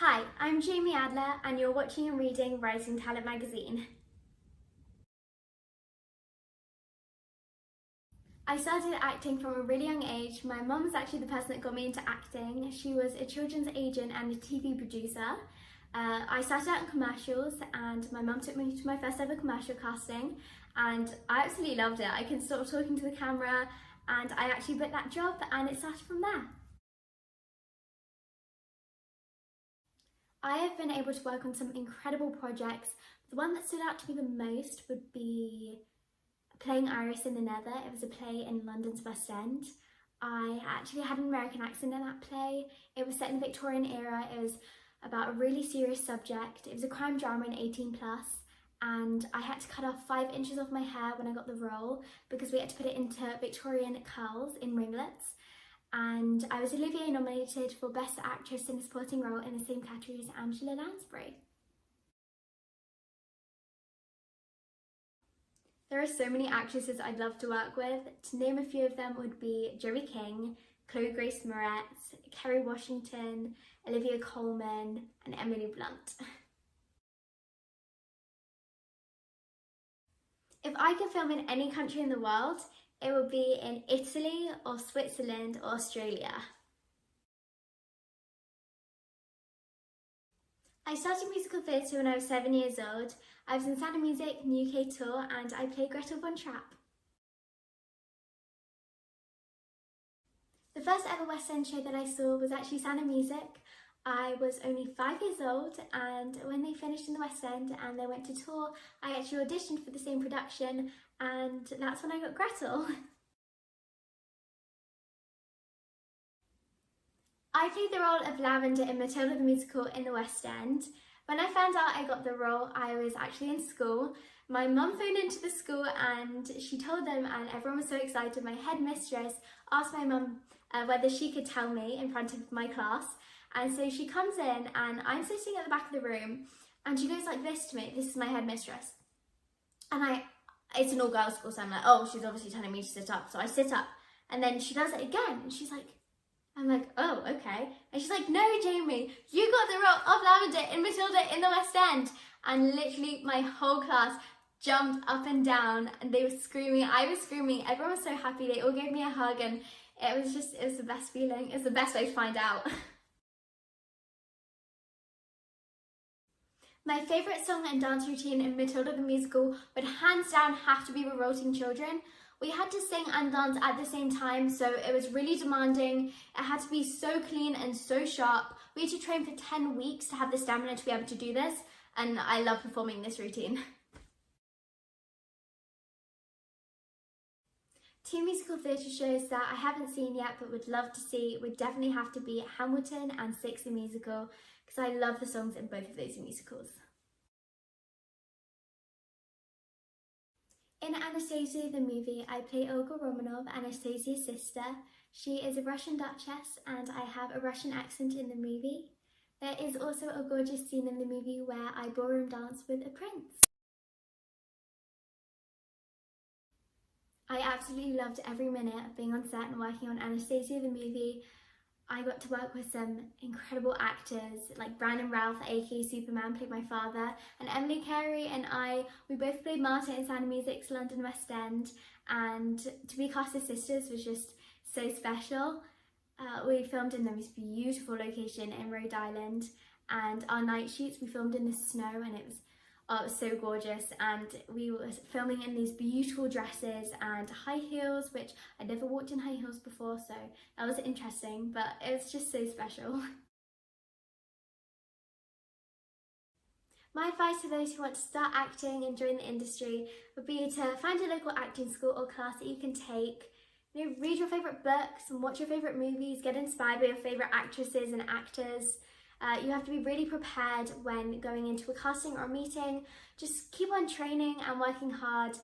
Hi, I'm JAIME Adler and you're watching and reading Rising Talent magazine. I started acting from a really young age. My mum was actually the person that got me into acting. She was a children's agent and a TV producer. I started out in commercials and my mum took me to my first ever commercial casting and I absolutely loved it. I could stop talking to the camera and I actually booked that job and it started from there. I have been able to work on some incredible projects. The one that stood out to me the most would be playing Iris in the Nether. It was a play in London's West End. I actually had an American accent in that play. It was set in the Victorian era. It was about a really serious subject. It was a crime drama in 18+, and I had to cut off 5 inches of my hair when I got the role because we had to put it into Victorian curls in ringlets. And I was Olivier nominated for Best Actress in a Supporting Role in the same category as Angela Lansbury. There are so many actresses I'd love to work with. To name a few of them would be Joey King, Chloe Grace Moretz, Kerry Washington, Olivia Colman, and Emily Blunt. If I could film in any country in the world, it would be in Italy or Switzerland or Australia. I started musical theatre when I was 7 years old. I was in Sound of Music UK tour and I played Gretel von Trapp. The first ever West End show that I saw was actually Sound of Music. I was only 5 years old and when they finished in the West End and they went to tour, I actually auditioned for the same production and that's when I got Gretel. I played the role of Lavender in Matilda the musical in the West End. When I found out I got the role, I was actually in school. My mum phoned into the school and she told them and everyone was so excited. My headmistress asked my mum whether she could tell me in front of my class. And so she comes in and I'm sitting at the back of the room and she goes like this to me. This is my headmistress. And it's an all-girls school, so I'm like, oh, she's obviously telling me to sit up. So I sit up and then she does it again and she's like, I'm like, oh, okay. And she's like, no, Jamie, you got the role of Lavender in Matilda in the West End. And literally my whole class jumped up and down and they were screaming. I was screaming. Everyone was so happy. They all gave me a hug and it was the best feeling. It was the best way to find out. My favourite song and dance routine in Matilda the musical would hands down have to be Revolting Children. We had to sing and dance at the same time, so it was really demanding. It had to be so clean and so sharp. We had to train for 10 weeks to have the stamina to be able to do this, and I love performing this routine. 2 musical theatre shows that I haven't seen yet but would love to see would definitely have to be Hamilton and Six the Musical, because I love the songs in both of those musicals. In Anastasia the movie, I play Olga Romanov, Anastasia's sister. She is a Russian duchess and I have a Russian accent in the movie. There is also a gorgeous scene in the movie where I ballroom dance with a prince. I absolutely loved every minute of being on set and working on Anastasia the movie. I got to work with some incredible actors like Brandon Routh, aka Superman, played my father, and Emily Carey and we both played Marta in Sound of Music's London West End, and to be cast as sisters was just so special. We filmed in the most beautiful location in Rhode Island, and our night shoots we filmed in the snow and it was so gorgeous, and we were filming in these beautiful dresses and high heels, which I'd never walked in high heels before, so that was interesting, but it was just so special. My advice to those who want to start acting and join the industry would be to find a local acting school or class that you can take. You know, read your favourite books and watch your favourite movies, get inspired by your favourite actresses and actors. You have to be really prepared when going into a casting or a meeting. Just keep on training and working hard.